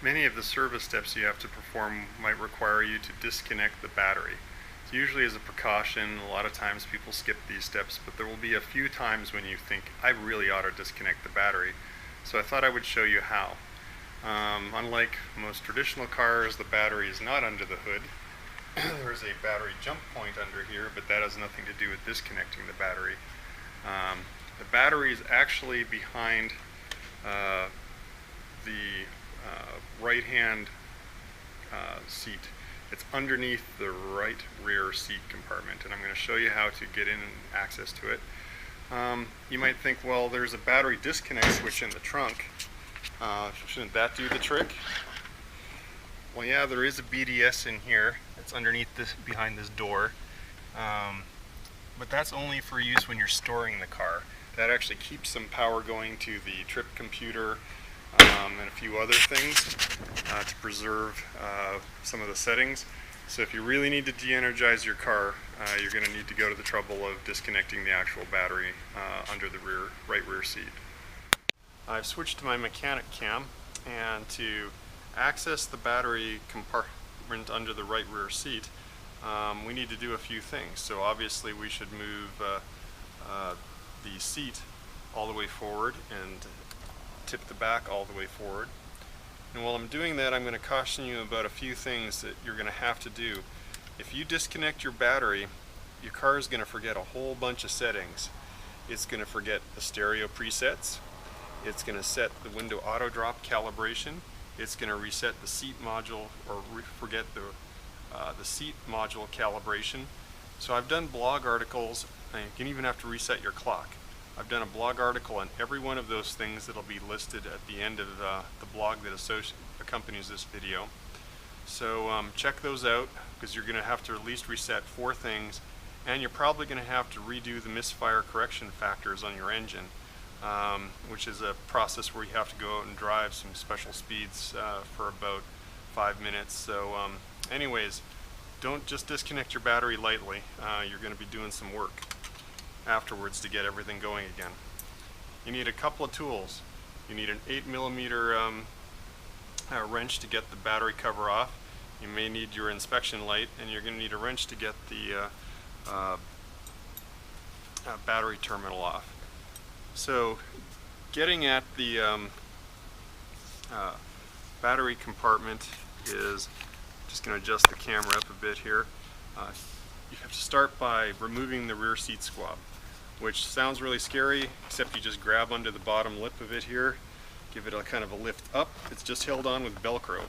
Many of the service steps you have to perform might require you to disconnect the battery. So usually as a precaution, a lot of times people skip these steps, but there will be a few times when you think, I really ought to disconnect the battery. So I thought I would show you how. Unlike most traditional cars, the battery is not under the hood. There's a battery jump point under here, but that has nothing to do with disconnecting the battery. The battery is actually behind the right hand seat. It's underneath the right rear seat compartment, and I'm going to show you how to get in and access to it. You might think, well, there's a battery disconnect switch in the trunk. Shouldn't that do the trick? Well, yeah, there is a BDS in here. It's underneath this, behind this door. But that's only for use when you're storing the car. That actually keeps some power going to the trip computer and a few other things to preserve some of the settings. So if you really need to de-energize your car, you're going to need to go to the trouble of disconnecting the actual battery under the right rear seat. I've switched to my mechanic cam, and to access the battery compartment under the right rear seat, we need to do a few things. So obviously we should move the seat all the way forward and tip the back all the way forward. And while I'm doing that, I'm going to caution you about a few things that you're going to have to do. If you disconnect your battery, your car is going to forget a whole bunch of settings. It's going to forget the stereo presets. It's going to set the window auto drop calibration. It's going to reset the seat module, or forget the seat module calibration. So I've done blog articles, and you can even have to reset your clock. I've done a blog article on every one of those things that'll be listed at the end of the blog that accompanies this video. So check those out, because you're going to have to at least reset 4 things, and you're probably going to have to redo the misfire correction factors on your engine, which is a process where you have to go out and drive some special speeds for about 5 minutes. So anyways, don't just disconnect your battery lightly. You're going to be doing some work afterwards to get everything going again. You need a couple of tools. You need an 8mm wrench to get the battery cover off. You may need your inspection light, and you're going to need a wrench to get the battery terminal off. So getting at the battery compartment is, just going to adjust the camera up a bit here. You have to start by removing the rear seat squab, which sounds really scary, except you just grab under the bottom lip of it here, give it a kind of a lift up. It's just held on with Velcro,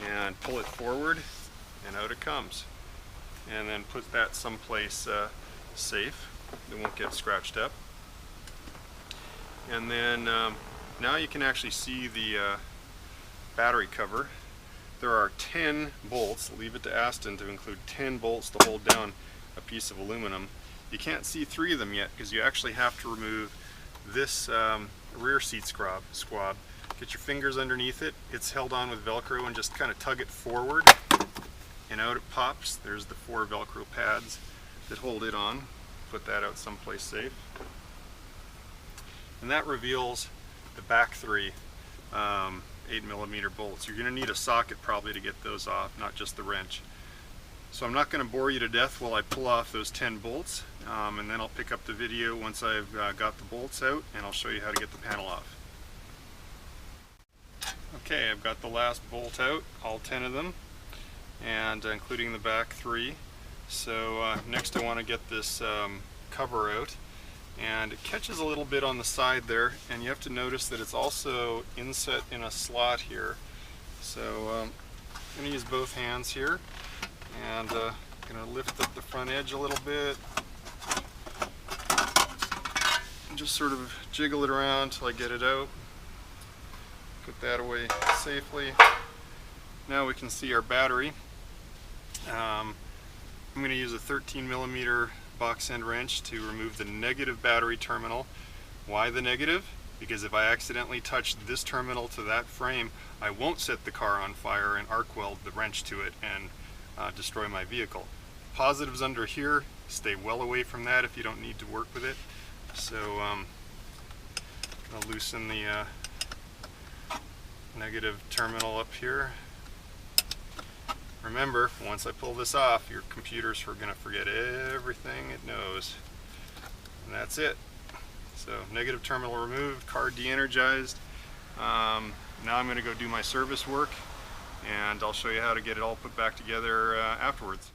and pull it forward, and out it comes. And then put that someplace safe that won't get scratched up. And then now you can actually see the battery cover. There are 10 bolts. Leave it to Aston to include 10 bolts to hold down a piece of aluminum. You can't see 3 of them yet, because you actually have to remove this rear seat squab. Get your fingers underneath it. It's held on with Velcro, and just kind of tug it forward, and out it pops. There's the 4 Velcro pads that hold it on. Put that out someplace safe. And that reveals the back 3 8mm bolts. You're going to need a socket probably to get those off, not just the wrench. So I'm not going to bore you to death while I pull off those 10 bolts, and then I'll pick up the video once I've got the bolts out, and I'll show you how to get the panel off. Okay, I've got the last bolt out, all 10 of them, and including the back 3. So next I want to get this cover out, and it catches a little bit on the side there, and you have to notice that it's also inset in a slot here. So I'm going to use both hands here, and going to lift up the front edge a little bit, and just sort of jiggle it around until I get it out. Put that away safely. Now we can see our battery. I'm going to use a 13mm box end wrench to remove the negative battery terminal. Why the negative? Because if I accidentally touch this terminal to that frame, I won't set the car on fire and arc weld the wrench to it and destroy my vehicle. Positives under here, stay well away from that if you don't need to work with it. So I'll loosen the negative terminal up here. Remember, once I pull this off, your computer's going to forget everything it knows. And that's it. So negative terminal removed, card de-energized. Now I'm going to go do my service work, and I'll show you how to get it all put back together afterwards.